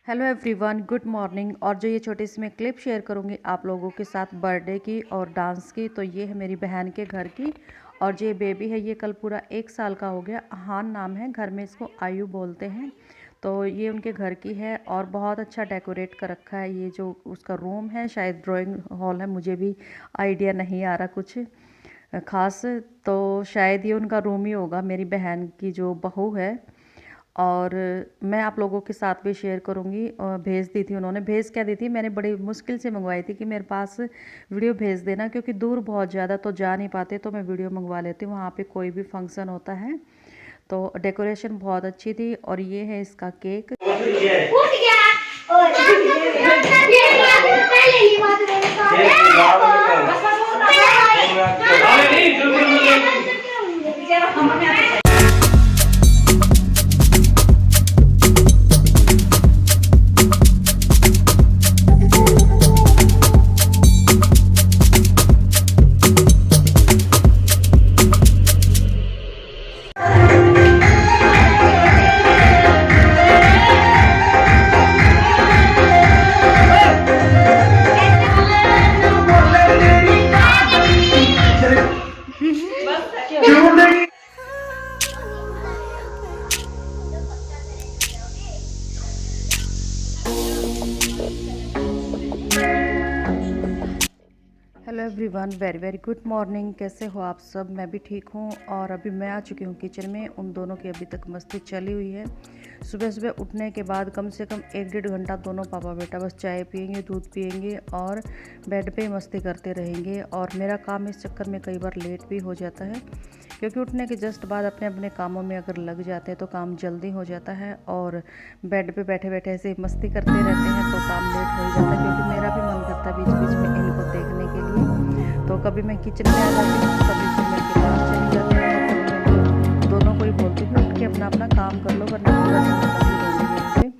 Hello everyone, good morning. और जो ये छोटी सी मैं क्लिप शेयर करूँगी आप लोगों के साथ बर्थडे की और डांस की, तो ये है मेरी बहन के घर की। और जो ये बेबी है ये कल पूरा 1 साल का हो गया। अहान नाम है, घर में इसको आयु बोलते हैं। तो ये उनके घर की है और बहुत अच्छा डेकोरेट कर रखा है। ये जो उसका रूम है शायद ड्राइंग हॉल है, मुझे भी आइडिया नहीं आ रहा कुछ ख़ास। तो शायद ये उनका रूम ही होगा, मेरी बहन की जो बहू है। और मैं आप लोगों के साथ भी शेयर करूँगी। और भेज दी थी उन्होंने, भेज क्या दी थी, मैंने बड़ी मुश्किल से मंगवाई थी कि मेरे पास वीडियो भेज देना, क्योंकि दूर बहुत ज़्यादा तो जा नहीं पाते, तो मैं वीडियो मंगवा लेती हूँ वहाँ पे कोई भी फंक्शन होता है। तो डेकोरेशन बहुत अच्छी थी। और ये है इसका cake. Hello everyone, very very good morning. कैसे हो आप सब? मैं भी ठीक हूँ। और अभी मैं आ चुकी हूँ किचन में। उन दोनों की अभी तक मस्ती चली हुई है। सुबह सुबह उठने के बाद कम से कम 1-1.5 घंटा दोनों पापा बेटा बस चाय पियेंगे, दूध पियेंगे और बेड पे मस्ती करते रहेंगे। और मेरा काम इस चक्कर में कई बार लेट भी हो जाता है, क्योंकि उठने के जस्ट बाद अपने अपने कामों में अगर लग जाते हैं तो काम जल्दी हो जाता है। और बेड पे बैठे बैठे ऐसे मस्ती करते रहते हैं तो काम लेट हो ही जाता है, क्योंकि मेरा भी मन करता है बीच बीच में इनको देखने के लिए। तो कभी मैं किचन में आ जाती हूँ, कभी फिर मैं के पास चली जाती हूँ, और कभी मैं दोनों को ही बोलती हूँ उठ के अपना अपना काम कर लो, वरना पूरा दिन निकल ही रोएंगे।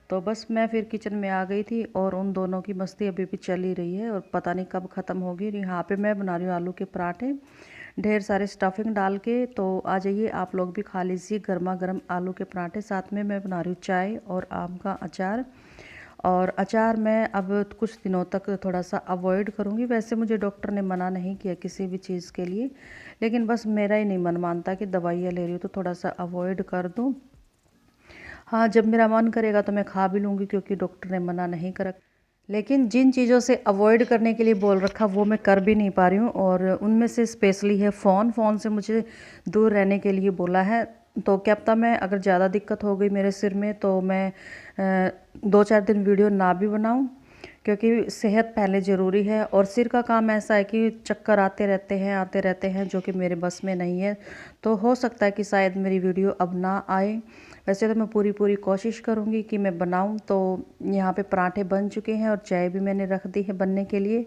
तो बस मैं फिर किचन में आ गई थी और उन दोनों की मस्ती अभी भी चल ही रही है और पता नहीं कब ख़त्म होगी। यहाँ पे मैं बना रही हूँ आलू के पराठे, ढेर सारे स्टफिंग डाल के। तो आ जाइए आप लोग भी खा लीजिए गर्मा गर्म आलू के पराठे। साथ में मैं बना रही हूँ चाय और आम का अचार। और अचार मैं अब कुछ दिनों तक थोड़ा सा अवॉइड करूँगी। वैसे मुझे डॉक्टर ने मना नहीं किया किसी भी चीज़ के लिए, लेकिन बस मेरा ही नहीं मन मानता कि दवाइयाँ ले रही हूँ तो थोड़ा सा अवॉइड कर दूँ। हाँ, जब मेरा मन करेगा तो मैं खा भी लूँगी, क्योंकि डॉक्टर ने मना नहीं करा। लेकिन जिन चीज़ों से अवॉइड करने के लिए बोल रखा वो मैं कर भी नहीं पा रही हूँ। और उनमें से स्पेशली है फ़ोन से मुझे दूर रहने के लिए बोला है। तो क्या पता मैं अगर ज़्यादा दिक्कत हो गई मेरे सिर में तो मैं 2-4 दिन वीडियो ना भी बनाऊँ, क्योंकि सेहत पहले ज़रूरी है। और सिर का काम ऐसा है कि चक्कर आते रहते हैं, जो कि मेरे बस में नहीं है। तो हो सकता है कि शायद मेरी वीडियो अब ना आए। वैसे तो मैं पूरी कोशिश करूँगी कि मैं बनाऊँ। तो यहाँ पे पराठे बन चुके हैं और चाय भी मैंने रख दी है बनने के लिए।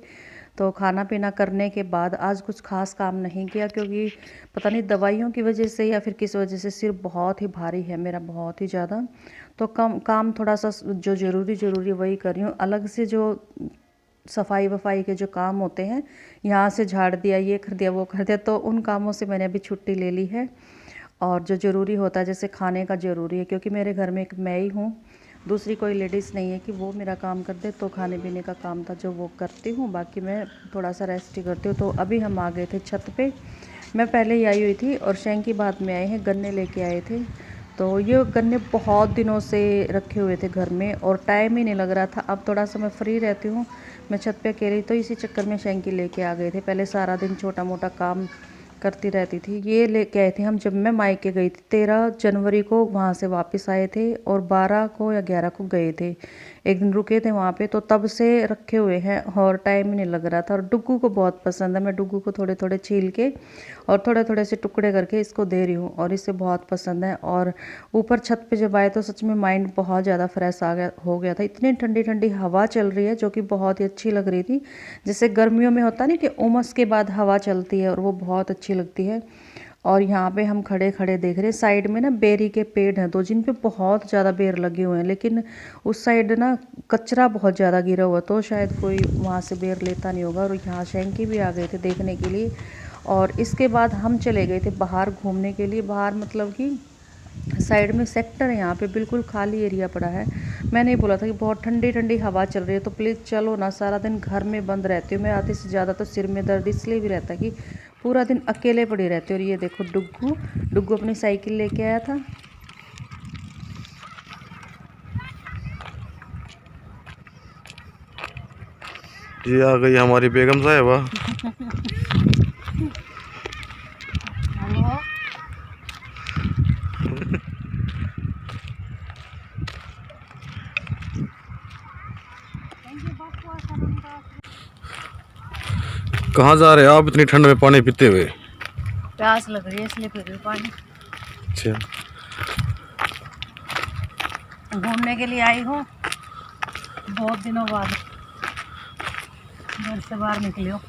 तो खाना पीना करने के बाद आज कुछ खास काम नहीं किया, क्योंकि पता नहीं दवाइयों की वजह से या फिर किस वजह से सिर बहुत ही भारी है मेरा, बहुत ही ज़्यादा। तो काम थोड़ा सा जो ज़रूरी वही कर रही हूँ। अलग से जो सफाई वफाई के जो काम होते हैं, यहाँ से झाड़ दिया, ये कर दिया, वो कर दिया, तो उन कामों से मैंने अभी छुट्टी ले ली है। और जो ज़रूरी होता है, जैसे खाने का ज़रूरी है, क्योंकि मेरे घर में एक मैं ही हूँ, दूसरी कोई लेडीज़ नहीं है कि वो मेरा काम कर दे। तो खाने पीने का काम था जो वो करती हूँ, बाकी मैं थोड़ा सा रेस्ट ही करती हूँ। तो अभी हम आ गए थे छत पे। मैं पहले ही आई हुई थी और शैंकी बाद में आए हैं, गन्ने लेके आए थे। तो ये गन्ने बहुत दिनों से रखे हुए थे घर में और टाइम ही नहीं लग रहा था। अब थोड़ा सा मैं फ्री रहती हूँ, मैं छत पे अकेली, तो इसी चक्कर में शैंकी लेके आ गए थे। पहले सारा दिन छोटा मोटा काम करती रहती थी। ये लेके आए थे हम जब मैं मायके गई थी। 13 जनवरी को वहाँ से वापस आए थे और 12 को या 11 को गए थे। एक दिन रुके थे वहाँ पे, तो तब से रखे हुए हैं और टाइम ही नहीं लग रहा था। और डुग्गू को बहुत पसंद है, मैं डुग्गू को थोड़े थोड़े छील के और थोड़े थोड़े से टुकड़े करके इसको दे रही हूँ और इसे बहुत पसंद है। और ऊपर छत पे जब आए तो सच में माइंड बहुत ज़्यादा फ्रेश हो गया था। इतनी ठंडी ठंडी हवा चल रही है जो कि बहुत ही अच्छी लग रही थी। जैसे गर्मियों में होता नहीं कि उमस के बाद हवा चलती है, और वो बहुत अच्छी लगती है। और यहाँ पे हम खड़े खड़े देख रहे हैं, साइड में ना बेरी के पेड़ हैं दो, जिन पे बहुत ज़्यादा बेर लगे हुए हैं, लेकिन उस साइड ना कचरा बहुत ज़्यादा गिरा हुआ, तो शायद कोई वहाँ से बेर लेता नहीं होगा। और यहाँ शैंकी भी आ गए थे देखने के लिए। और इसके बाद हम चले गए थे बाहर घूमने के लिए। बाहर मतलब कि साइड में सेक्टर है, यहाँ पे बिल्कुल खाली एरिया पड़ा है। मैंने ही बोला था कि बहुत ठंडी ठंडी हवा चल रही है तो प्लीज़ चलो ना, सारा दिन घर में बंद रहती हूँ मैं, आधे से ज़्यादा तो सिर में दर्द इसलिए भी रहता है कि पूरा दिन अकेले पड़ी रहती हूँ। और ये देखो डुग्गू, डुग्गू अपनी साइकिल लेके आया था। ये आ गई हमारी बेगम साहिबा। कहाँ जा रहे हो आप इतनी ठंड में पानी पीते हुए? प्यास लग रही है इसलिए पी रही हूँ पानी। अच्छा, घूमने के लिए आई हूँ, बहुत दिनों बाद घर से बाहर निकली हो।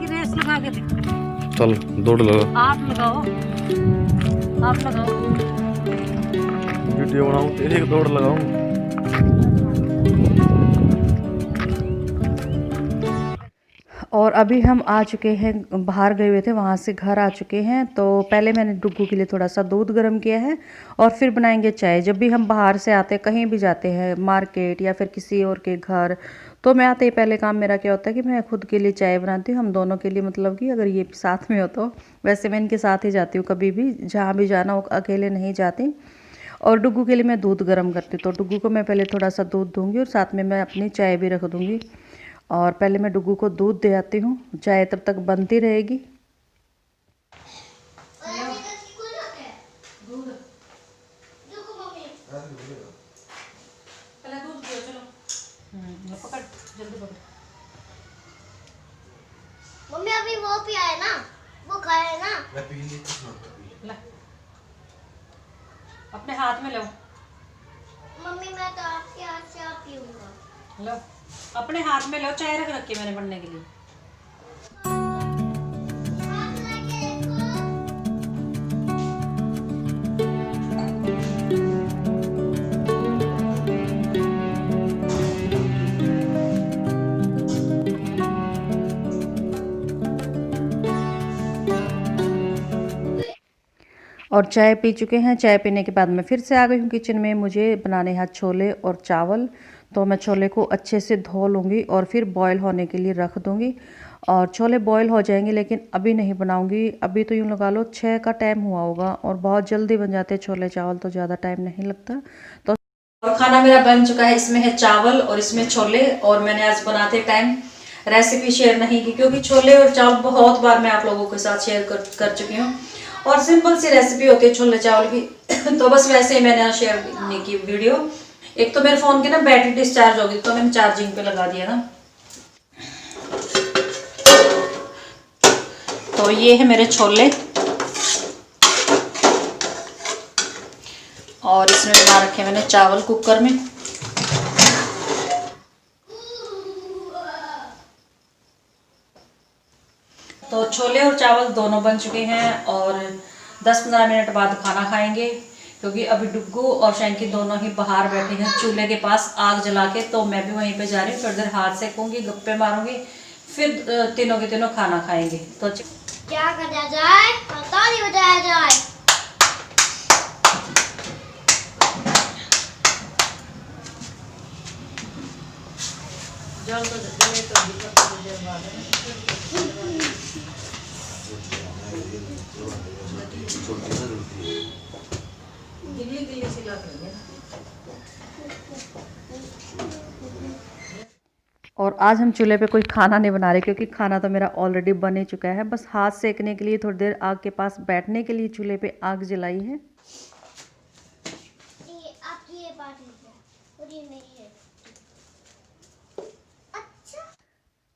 रेस लगा के देखो। चल दौड़ लगा। आप लगाओ, आप लगाओ। वीडियो बनाऊं तेरी दौड़ लगाऊं? और अभी हम आ चुके हैं, बाहर गए हुए थे वहाँ से घर आ चुके हैं। तो पहले मैंने डुग्गू के लिए थोड़ा सा दूध गर्म किया है और फिर बनाएंगे चाय। जब भी हम बाहर से आते हैं, कहीं भी जाते हैं मार्केट या फिर किसी और के घर, तो मैं आते ही पहले काम मेरा क्या होता है कि मैं खुद के लिए चाय बनाती हूँ, हम दोनों के लिए, मतलब कि अगर ये साथ में हो तो। वैसे मैं इनके साथ ही जाती हूँ, कभी भी जहाँ भी जाना हो अकेले नहीं जाती। और डुग्गू के लिए मैं दूध गर्म करती हूँ, तो डुग्गू को मैं पहले थोड़ा सा दूध दूँगी और साथ में मैं अपनी चाय भी रख दूँगी। और पहले मैं डुग्गू को दूध दे आती हूँ, चाय तब तक बनती रहेगी। मम्मी अभी वो पिया है ना, वो खाया है ना। मैं पी ली। अपने हाथ में लो। मम्मी मैं तो आपके हाथ से आप पीऊंगा। लो अपने हाथ में लो, चाय रख रखी मैंने बनने के लिए। हाथ लगे देखो। और चाय पी चुके हैं। चाय पीने के बाद मैं फिर से आ गई हूँ किचन में। मुझे बनाने हैं छोले और चावल, तो मैं छोले को अच्छे से धो लूँगी और फिर बॉईल होने के लिए रख दूँगी। और छोले बॉईल हो जाएंगे, लेकिन अभी नहीं बनाऊँगी। अभी तो यूँ लगा लो 6 का टाइम हुआ होगा और बहुत जल्दी बन जाते हैं छोले चावल, तो ज़्यादा टाइम नहीं लगता। तो और खाना मेरा बन चुका है, इसमें है चावल और इसमें छोले। और मैंने आज बनाते टाइम रेसिपी शेयर नहीं की, क्योंकि छोले और चावल बहुत बार मैं आप लोगों के साथ शेयर कर चुकी हूँ और सिंपल सी रेसिपी होती है छोले चावल की। तो बस वैसे ही मैंने शेयर नहीं की वीडियो। एक तो मेरे फ़ोन की ना बैटरी डिस्चार्ज हो गई, तो मैंने चार्जिंग पे लगा दिया ना। तो ये है मेरे छोले और इसमें बना रखे मैंने चावल कुकर में। तो छोले और चावल दोनों बन चुके हैं और 10-15 मिनट बाद खाना खाएंगे, क्योंकि अभी डुग्गू और शैंकी दोनों ही बाहर बैठे हैं चूल्हे के पास आग जला के। तो मैं भी वहीं पे जा रही हूँ, थोड़ी देर हाथ सेकूंगी, गप्पे मारूंगी, फिर तीनों के तीनों खाना खाएंगे। तो क्या करा जाए, ताली बजाया जाए। जल तो जले तो दिक्कत तो देर बाद है। गिल्ली गिल्ली सी लग रही है। और आज हम चूल्हे पे कोई खाना नहीं बना रहे, क्योंकि खाना तो मेरा ऑलरेडी बन ही चुका है। बस हाथ सेकने के लिए, थोड़ी देर आग के पास बैठने के लिए चूल्हे पे आग जलाई है। ये आपकी ये बात है और ये मेरी है। अच्छा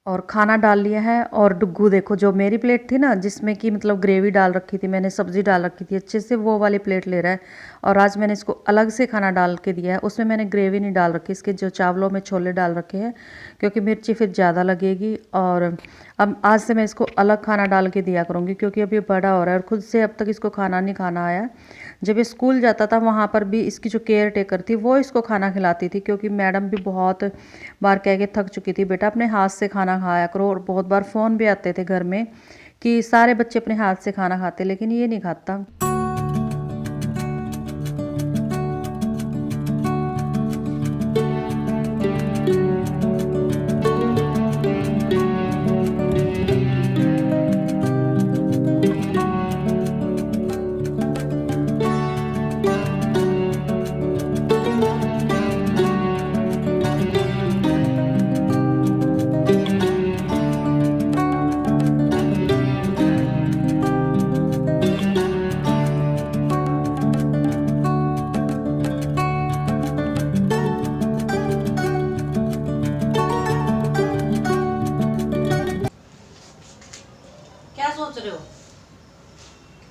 और खाना डाल लिया है। और डुग्गू देखो, जो मेरी प्लेट थी ना जिसमें कि मतलब ग्रेवी डाल रखी थी, मैंने सब्ज़ी डाल रखी थी अच्छे से, वो वाली प्लेट ले रहा है। और आज मैंने इसको अलग से खाना डाल के दिया है, उसमें मैंने ग्रेवी नहीं डाल रखी, इसके जो चावलों में छोले डाल रखे हैं क्योंकि मिर्ची फिर ज़्यादा लगेगी। और अब आज से मैं इसको अलग खाना डाल के दिया करूँगी क्योंकि अब ये बड़ा हो रहा है और ख़ुद से अब तक इसको खाना नहीं खाना आया। जब ये स्कूल जाता था वहाँ पर भी इसकी जो केयर टेकर थी वो इसको खाना खिलाती थी, क्योंकि मैडम भी बहुत बार कह के थक चुकी थी, बेटा अपने हाथ से खाना खाया करो। और बहुत बार फ़ोन भी आते थे घर में कि सारे बच्चे अपने हाथ से खाना खाते, लेकिन ये नहीं खाता। क्या सोच रहे हो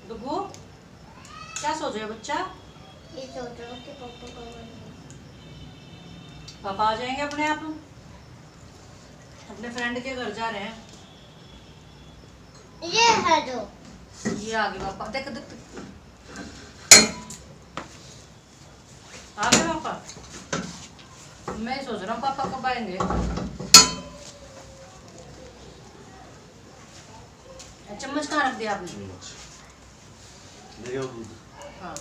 डुगू? क्या सोच रहे हो बच्चा? ये सोच रहा हूँ कि पापा कब आएंगे। पापा आ जाएंगे अपने आप, अपने फ्रेंड के घर जा रहे हैं। ये है जो ये आ गए पापा, देख देख देख। आ गए पापा। मैं ही सोच रहा हूँ पापा कब आएंगे। चम्मच कहाँ रख दिया आपने? हाँ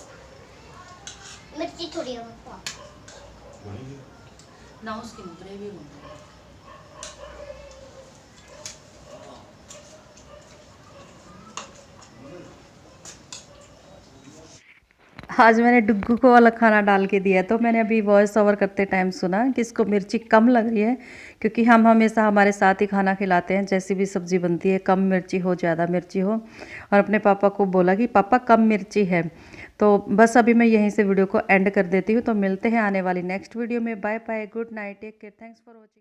मिर्ची थोड़ी है पापा। ना उसकी ग्रेवी बनती है। आज मैंने डुग्गू को अलग खाना डाल के दिया, तो मैंने अभी वॉइस ओवर करते टाइम सुना कि इसको मिर्ची कम लग रही है, क्योंकि हम हमेशा हमारे साथ ही खाना खिलाते हैं, जैसी भी सब्ज़ी बनती है कम मिर्ची हो ज़्यादा मिर्ची हो। और अपने पापा को बोला कि पापा कम मिर्ची है। तो बस अभी मैं यहीं से वीडियो को एंड कर देती हूँ। तो मिलते हैं आने वाली नेक्स्ट वीडियो में। Bye bye, good night, take care, thanks for watching.